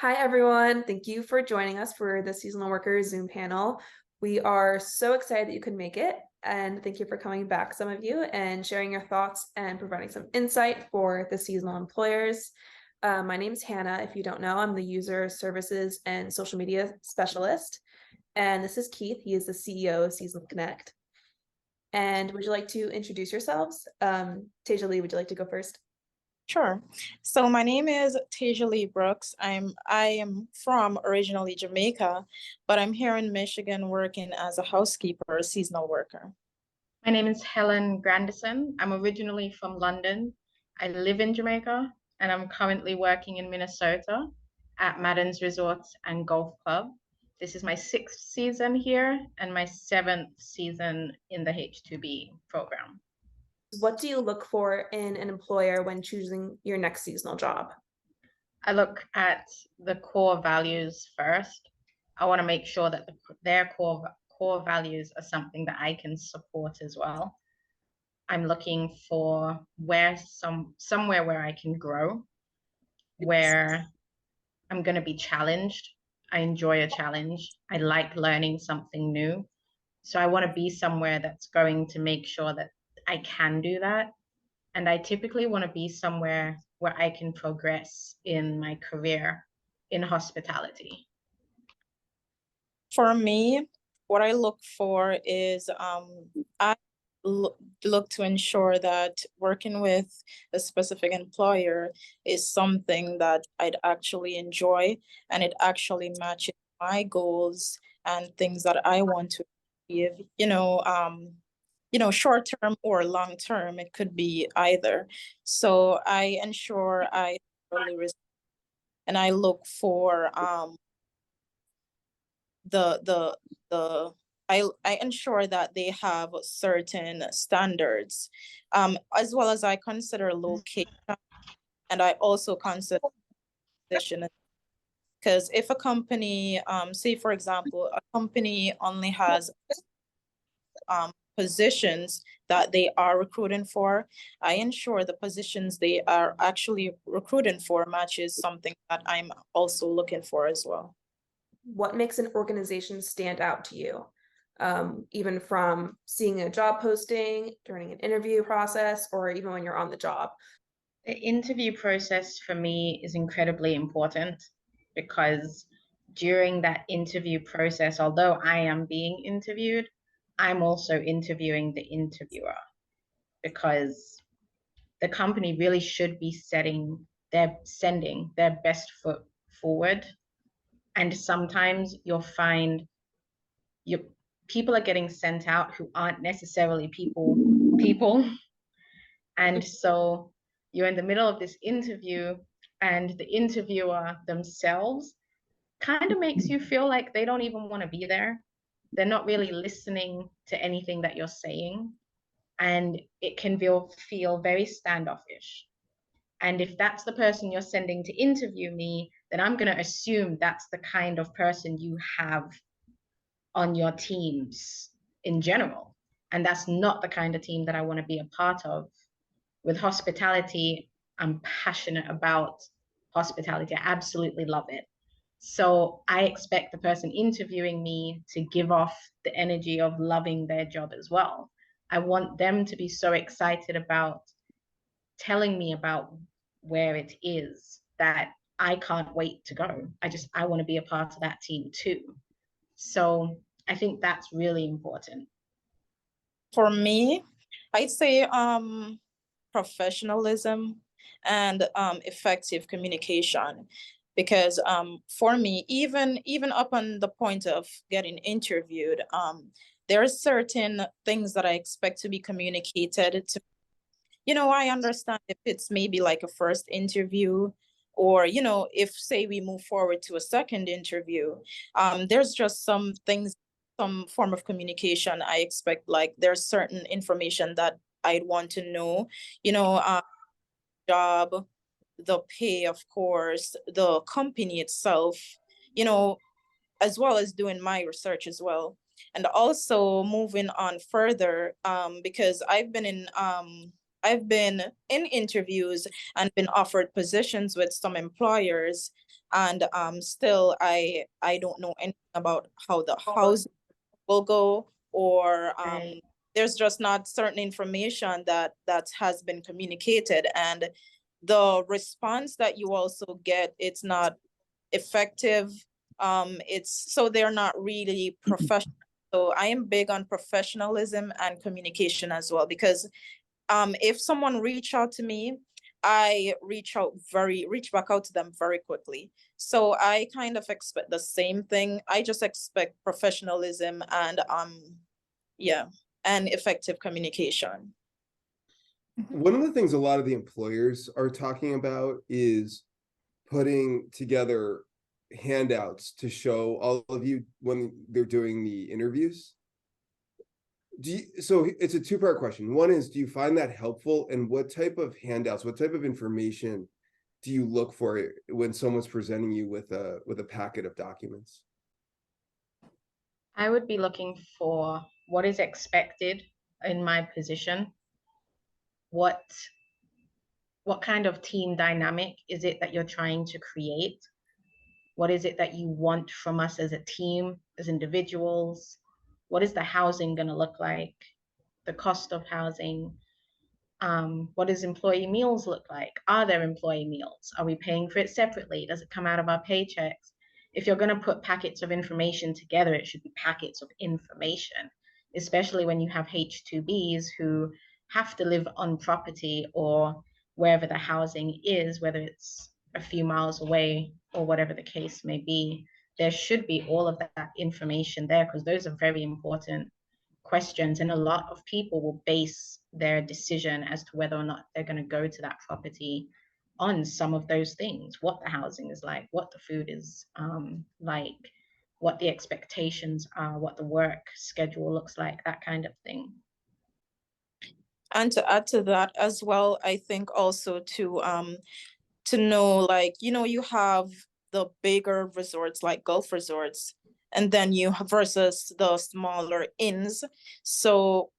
Hi, everyone. Thank you for joining us for the Seasonal Workers Zoom panel. We are so excited that you could make it, and thank you for coming back, some of you, and sharing your thoughts and providing some insight for the seasonal employers. My name is Hannah. If you don't know, I'm the User Services and Social Media Specialist, and this is Keith. He is the CEO of Seasonal Connect. And would you like to introduce yourselves? Tasia Lee, would you like to go first? Sure. So my name is Tasia Lee Brooks. I am from originally Jamaica, but I'm here in Michigan working as a housekeeper, seasonal worker. My name is Helen Grandison. I'm originally from London. I live in Jamaica and I'm currently working in Minnesota at Madden's Resorts and Golf Club. This is my 6th season here and my 7th season in the H2B program. What do you look for in an employer when choosing your next seasonal job? I look at the core values first. I want to make sure that their core values are something that I can support as well. I'm looking for somewhere where I can grow, where I'm going to be challenged. I enjoy a challenge. I like learning something new. So I want to be somewhere that's going to make sure that I can do that. And I typically want to be somewhere where I can progress in my career in hospitality. For me, what I look for is I look to ensure that working with a specific employer is something that I'd actually enjoy and it actually matches my goals and things that I want to achieve, short term or long term, it could be either. So I ensure I really and I look for the I ensure that they have certain standards, as well as I consider location, and I also consider position. Because if a company, say for example, a company only has positions that they are recruiting for, I ensure the positions they are actually recruiting for matches something that I'm also looking for as well. What makes an organization stand out to you? Even from seeing a job posting, during an interview process, or even when you're on the job? The interview process for me is incredibly important because during that interview process, although I am being interviewed, I'm also interviewing the interviewer because the company really should be sending their best foot forward. And sometimes you'll find people are getting sent out who aren't necessarily people. And so you're in the middle of this interview and the interviewer themselves kind of makes you feel like they don't even want to be there. They're not really listening to anything that you're saying. And it can feel very standoffish. And if that's the person you're sending to interview me, then I'm going to assume that's the kind of person you have on your teams in general. And that's not the kind of team that I want to be a part of. With hospitality, I'm passionate about hospitality. I absolutely love it. So I expect the person interviewing me to give off the energy of loving their job as well. I want them to be so excited about telling me about where it is that I can't wait to go. I want to be a part of that team too. So I think that's really important. For me, I'd say professionalism and effective communication. Because for me, even up on the point of getting interviewed, there are certain things that I expect to be communicated to. I understand if it's maybe like a first interview, or if say we move forward to a second interview, there's just some things, some form of communication I expect. Like there's certain information that I'd want to know, job, the pay, of course, the company itself, you know, as well as doing my research as well. And also moving on further, because I've been in interviews and been offered positions with some employers, And still I don't know anything about how the house will go, or Right. there's just not certain information that has been communicated, and the response that you also get, it's not effective. It's so they're not really professional. So I am big on professionalism and communication as well, because if someone reach out to me, I reach back out to them very quickly. So I kind of expect the same thing. I just expect professionalism and yeah, and effective communication. One of the things a lot of the employers are talking about is putting together handouts to show all of you when they're doing the interviews. So it's a two-part question. One is, do you find that helpful? And what type of handouts, what type of information do you look for when someone's presenting you with a packet of documents? I would be looking for what is expected in my position. What kind of team dynamic is it that you're trying to create? What is it that you want from us as a team, as individuals? What is the housing going to look like? The cost of housing? What does employee meals look like? Are there employee meals? Are we paying for it separately? Does it come out of our paychecks? If you're going to put packets of information together, it should be packets of information, especially when you have H2Bs who have to live on property or wherever the housing is, whether it's a few miles away or whatever the case may be. There should be all of that information there, because those are very important questions, and a lot of people will base their decision as to whether or not they're going to go to that property on some of those things: what the housing is like, what the food is like, what the expectations are, what the work schedule looks like, that kind of thing. And to add to that as well, I think also to know, like, you have the bigger resorts like Gulf resorts, and then you have versus the smaller inns. So,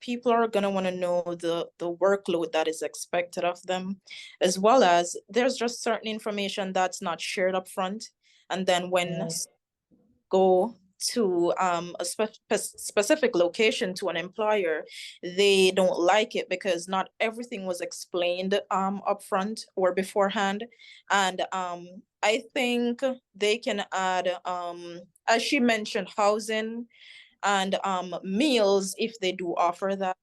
people are gonna want to know the workload that is expected of them, as well as there's just certain information that's not shared up front. And then when Right. go to a specific location to an employer, they don't like it because not everything was explained upfront or beforehand. And I think they can add, as she mentioned, housing and meals if they do offer that.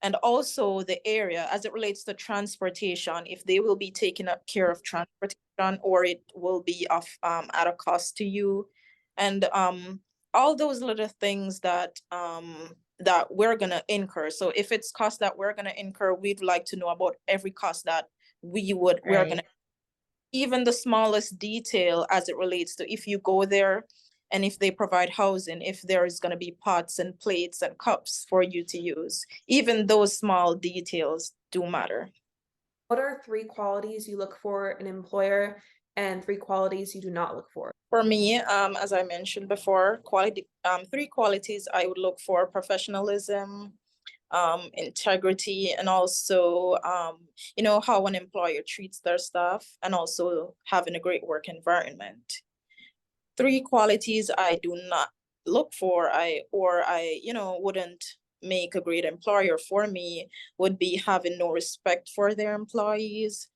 And also the area as it relates to transportation, if they will be taking up care of transportation, or it will be off at a cost to you. And all those little things that we're gonna incur. So if it's cost that we're gonna incur, we'd like to know about every cost that we're gonna, even the smallest detail as it relates to if you go there, and if they provide housing, if there is going to be pots and plates and cups for you to use. Even those small details do matter. What are 3 qualities you look for in an employer and 3 qualities you do not look for? For me, as I mentioned before, 3 qualities I would look for: professionalism, integrity, and also how an employer treats their staff, and also having a great work environment. 3 qualities I do not look for, I wouldn't make a great employer for me, would be having no respect for their employees,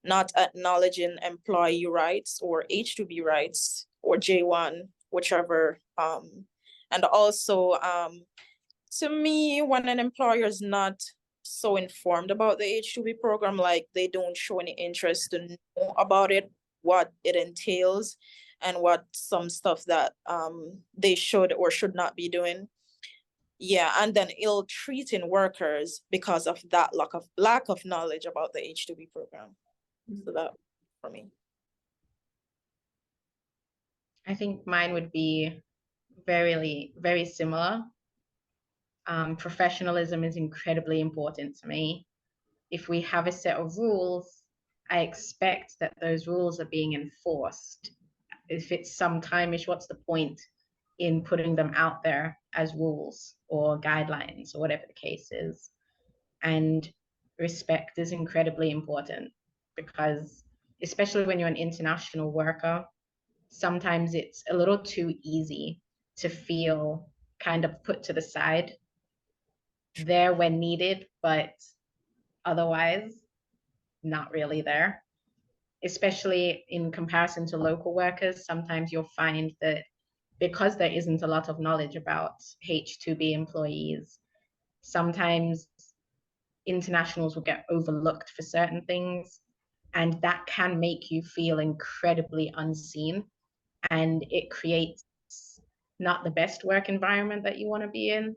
not acknowledging employee rights or H2B rights or J1, whichever. And also, to me, when an employer is not so informed about the H2B program, like they don't show any interest to know about it, what it entails, and what some stuff that they should or should not be doing. Yeah, and then ill-treating workers because of that lack of knowledge about the H2B program. So that for me. I think mine would be very, very similar. Professionalism is incredibly important to me. If we have a set of rules, I expect that those rules are being enforced. If it's some time-ish, what's the point in putting them out there as rules or guidelines or whatever the case is? And respect is incredibly important, because especially when you're an international worker, sometimes it's a little too easy to feel kind of put to the side there when needed, but otherwise not really there. Especially in comparison to local workers, sometimes you'll find that because there isn't a lot of knowledge about H2B employees, sometimes internationals will get overlooked for certain things, and that can make you feel incredibly unseen, and it creates not the best work environment that you want to be in.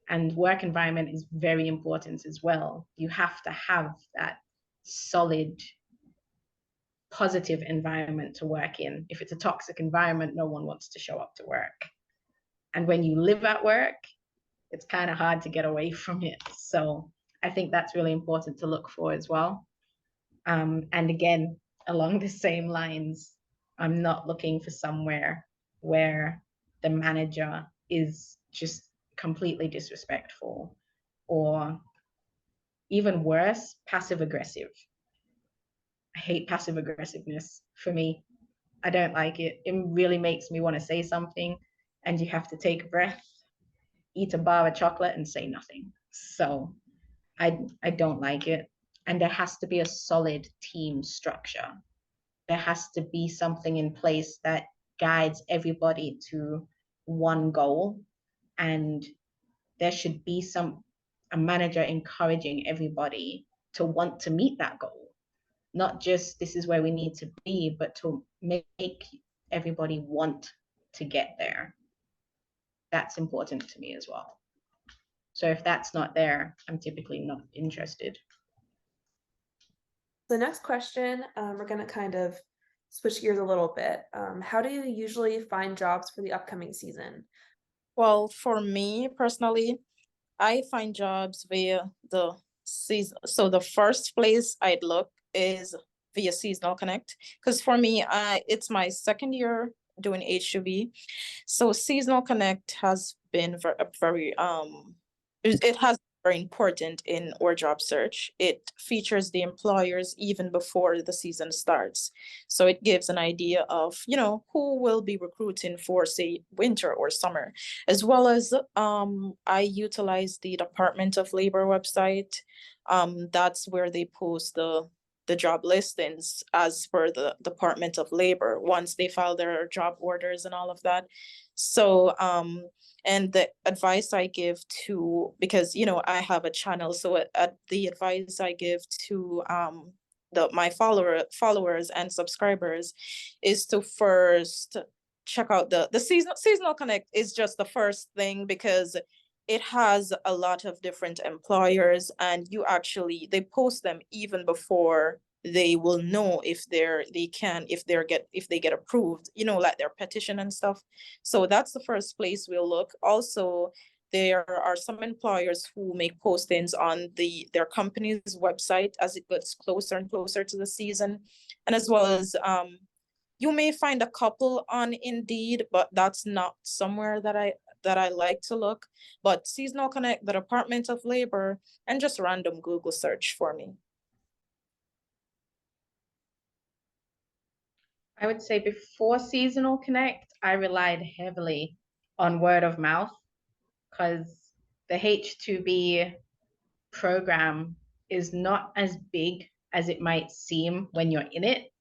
And work environment is very important as well. You have to have that solid, positive environment to work in. If it's a toxic environment, no one wants to show up to work. And when you live at work, it's kind of hard to get away from it. So I think that's really important to look for as well. And again, along the same lines, I'm not looking for somewhere where the manager is just completely disrespectful, or even worse, passive aggressive. I hate passive aggressiveness. For me, I don't like it. It really makes me want to say something, and you have to take a breath, eat a bar of chocolate, and say nothing. So I don't like it. And there has to be a solid team structure. There has to be something in place that guides everybody to one goal, and there should be a manager encouraging everybody to want to meet that goal, not just this is where we need to be, but to make everybody want to get there. That's important to me as well. So if that's not there, I'm typically not interested. The next question, we're going to kind of switch gears a little bit. How do you usually find jobs for the upcoming season? Well, for me personally, I find jobs via the season. So the first place I'd look is via Seasonal Connect, because for me, it's my second year doing H2B. So Seasonal Connect has been very it has very important in our job search. It features the employers even before the season starts. So it gives an idea of, who will be recruiting for, say, winter or summer, as well as I utilize the Department of Labor website. That's where they post the job listings as per the Department of Labor once they file their job orders and all of that. So and the advice I give to, because I have a channel, so the advice I give to my followers and subscribers is to first check out the seasonal connect is just the first thing, because it has a lot of different employers, and they post them even before they will know if they get approved, like their petition and stuff. So that's the first place we'll look. Also, there are some employers who make postings on their company's website as it gets closer and closer to the season, and as well as you may find a couple on Indeed, but that's not somewhere that I like to look. But Seasonal Connect, the Department of Labor, and just random Google search for me. I would say before Seasonal Connect, I relied heavily on word of mouth, because the H2B program is not as big as it might seem when you're in it.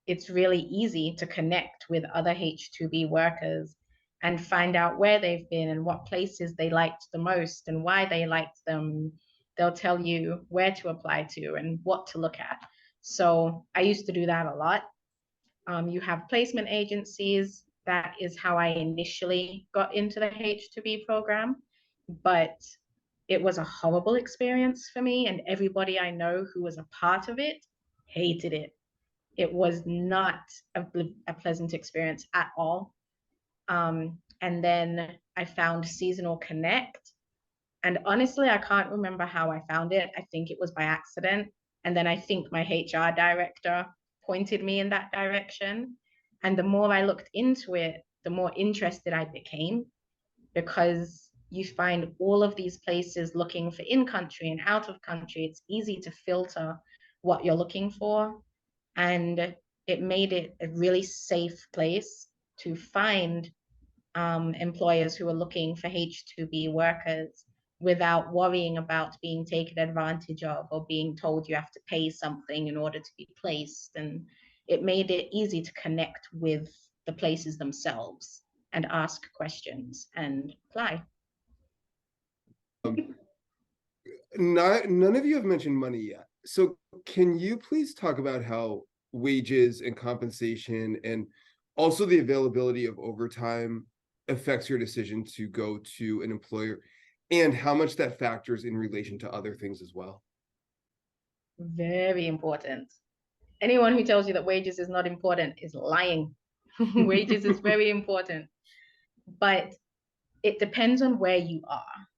It's really easy to connect with other H2B workers and find out where they've been and what places they liked the most and why they liked them. They'll tell you where to apply to and what to look at. So I used to do that a lot. You have placement agencies. That is how I initially got into the H2B program, but it was a horrible experience for me, and everybody I know who was a part of it hated it. It was not a pleasant experience at all. And then I found Seasonal Connect, and honestly, I can't remember how I found it. I think it was by accident. And then I think my HR director pointed me in that direction. And the more I looked into it, the more interested I became, because you find all of these places looking for in country and out of country. It's easy to filter what you're looking for. And it made it a really safe place to find employers who are looking for H2B workers without worrying about being taken advantage of or being told you have to pay something in order to be placed. And it made it easy to connect with the places themselves and ask questions and apply. None of you have mentioned money yet. So can you please talk about how wages and compensation and also the availability of overtime affects your decision to go to an employer and how much that factors in relation to other things as well? Very important. Anyone who tells you that wages is not important is lying. Wages is very important, but it depends on where you are.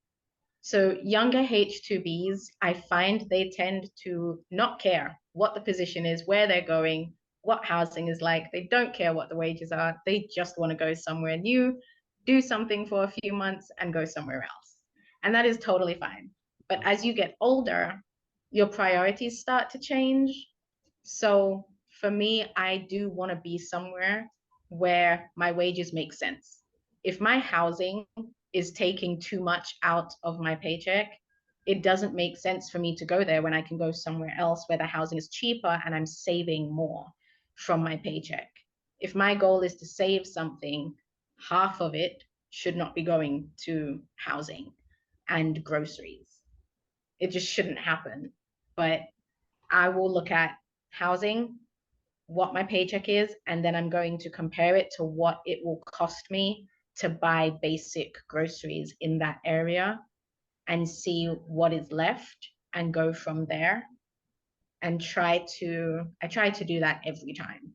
So younger H2Bs, I find they tend to not care what the position is, where they're going, what housing is like. They don't care what the wages are. They just want to go somewhere new, do something for a few months and go somewhere else. And that is totally fine. But as you get older, your priorities start to change. So for me, I do want to be somewhere where my wages make sense. If my housing is taking too much out of my paycheck, it doesn't make sense for me to go there when I can go somewhere else where the housing is cheaper and I'm saving more from my paycheck. If my goal is to save something, half of it should not be going to housing and groceries. It just shouldn't happen. But I will look at housing, what my paycheck is, and then I'm going to compare it to what it will cost me to buy basic groceries in that area and see what is left and go from there. And I try to do that every time.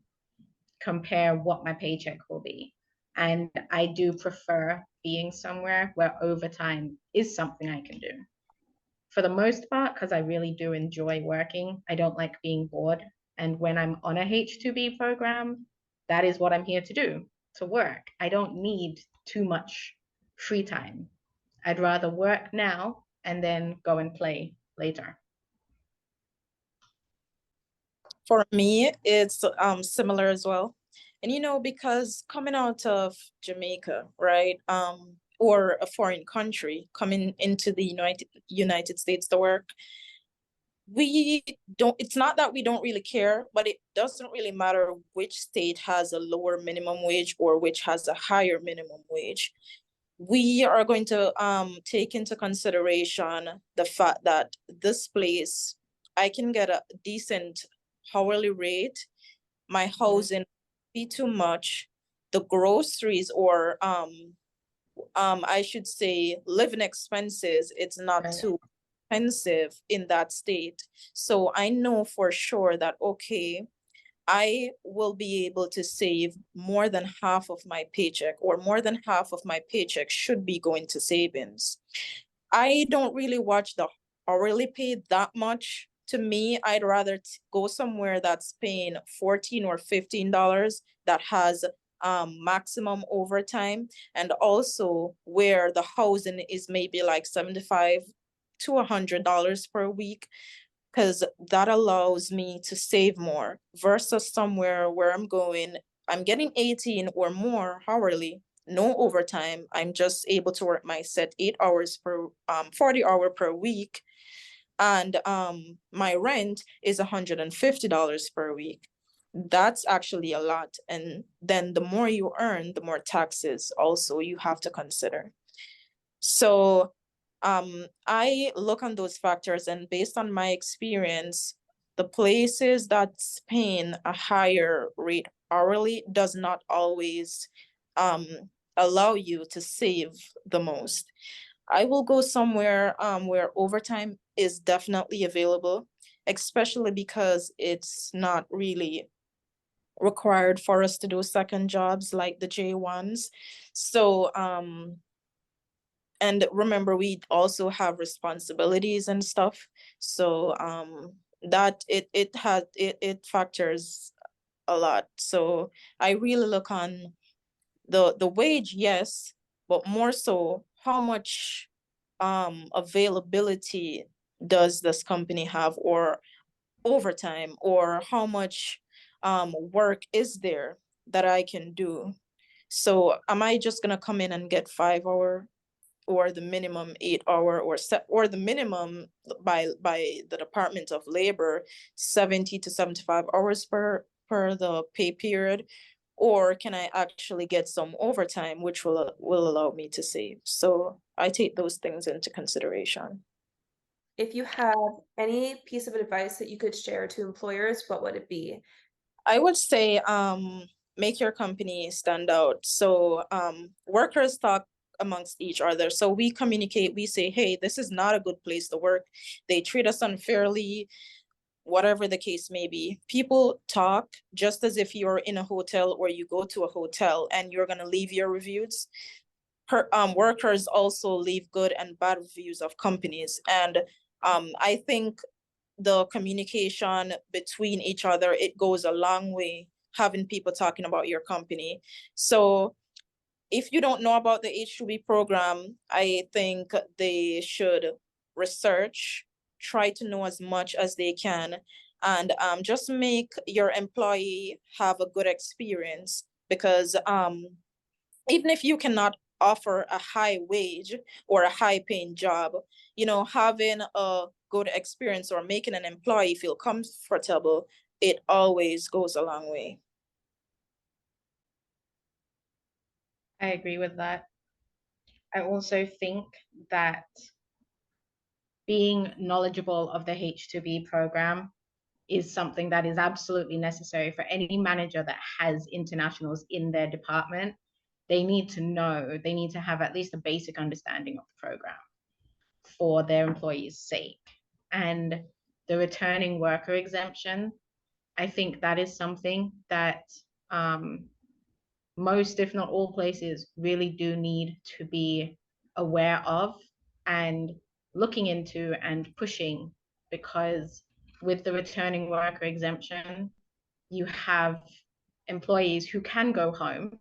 Compare what my paycheck will be. And I do prefer being somewhere where overtime is something I can do. For the most part, because I really do enjoy working, I don't like being bored. And when I'm on a H2B program, that is what I'm here to do, to work. I don't need too much free time. I'd rather work now and then go and play later. For me, it's similar as well. And because coming out of Jamaica, right? Or a foreign country, coming into the United States to work, it's not that we don't really care, but it doesn't really matter which state has a lower minimum wage or which has a higher minimum wage. We are going to take into consideration the fact that this place, I can get a decent hourly rate. My housing be too much. The groceries or I should say living expenses, it's not Right. too expensive in that state. So I know for sure that, okay, I will be able to save more than half of my paycheck, or more than half of my paycheck should be going to savings. I don't really watch the hourly pay that much. To me, I'd rather go somewhere that's paying $14 or $15 that has maximum overtime, and also where the housing is maybe like $75 to $100 per week, because that allows me to save more versus somewhere where I'm getting 18 or more hourly, no overtime. I'm just able to work my set 8 hours per 40 hour per week. And my rent is $150 per week. That's actually a lot. And then the more you earn, the more taxes also you have to consider. So I look on those factors, and based on my experience, the places that's paying a higher rate hourly does not always allow you to save the most. I will go somewhere where overtime is definitely available, especially because it's not really required for us to do second jobs like the J1s. So and remember, we also have responsibilities and stuff. So that it factors a lot. So I really look on the wage, yes, but more so how much availability does this company have, or overtime, or how much work is there that I can do. So am I just gonna come in and get 5 hour or the minimum 8 hour or the minimum by the Department of Labor 70 to 75 hours per the pay period? Or can I actually get some overtime, which will allow me to save? So I take those things into consideration. If you have any piece of advice that you could share to employers, what would it be? I would say make your company stand out. So workers talk amongst each other. So we communicate, we say, hey, this is not a good place to work. They treat us unfairly, whatever the case may be. People talk just as if you're in a hotel or you go to a hotel and you're gonna leave your reviews. Workers also leave good and bad reviews of companies. And I think the communication between each other, it goes a long way, having people talking about your company. So if you don't know about the H2B program, I think they should research, try to know as much as they can, and just make your employee have a good experience. Because even if you cannot offer a high wage or a high paying job, having a good experience or making an employee feel comfortable, it always goes a long way. I agree with that. I also think that being knowledgeable of the H2B program is something that is absolutely necessary for any manager that has internationals in their department. They need to have at least a basic understanding of the program for their employees' sake. And the returning worker exemption, I think that is something that most, if not all places, really do need to be aware of and looking into and pushing, because with the returning worker exemption, you have employees who can go home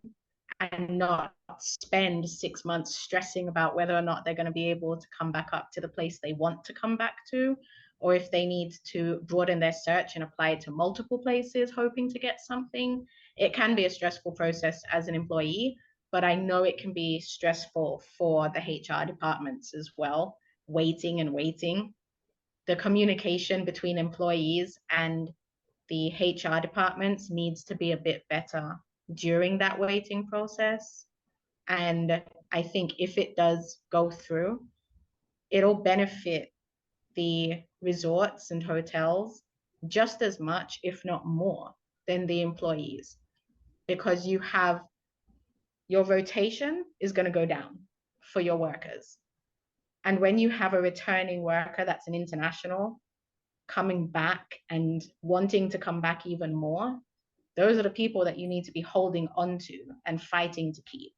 and not spend 6 months stressing about whether or not they're going to be able to come back up to the place they want to come back to, or if they need to broaden their search and apply to multiple places hoping to get something. It can be a stressful process as an employee, but I know it can be stressful for the HR departments as well, waiting and waiting. The communication between employees and the HR departments needs to be a bit better during that waiting process. And I think if it does go through, it'll benefit the resorts and hotels just as much, if not more, than the employees, because your rotation is going to go down for your workers. And when you have a returning worker that's an international coming back and wanting to come back even more, those are the people that you need to be holding onto and fighting to keep,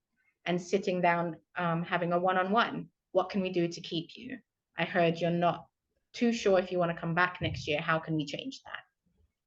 and sitting down, having a one-on-one. What can we do to keep you? I heard you're not too sure if you want to come back next year. How can we change that?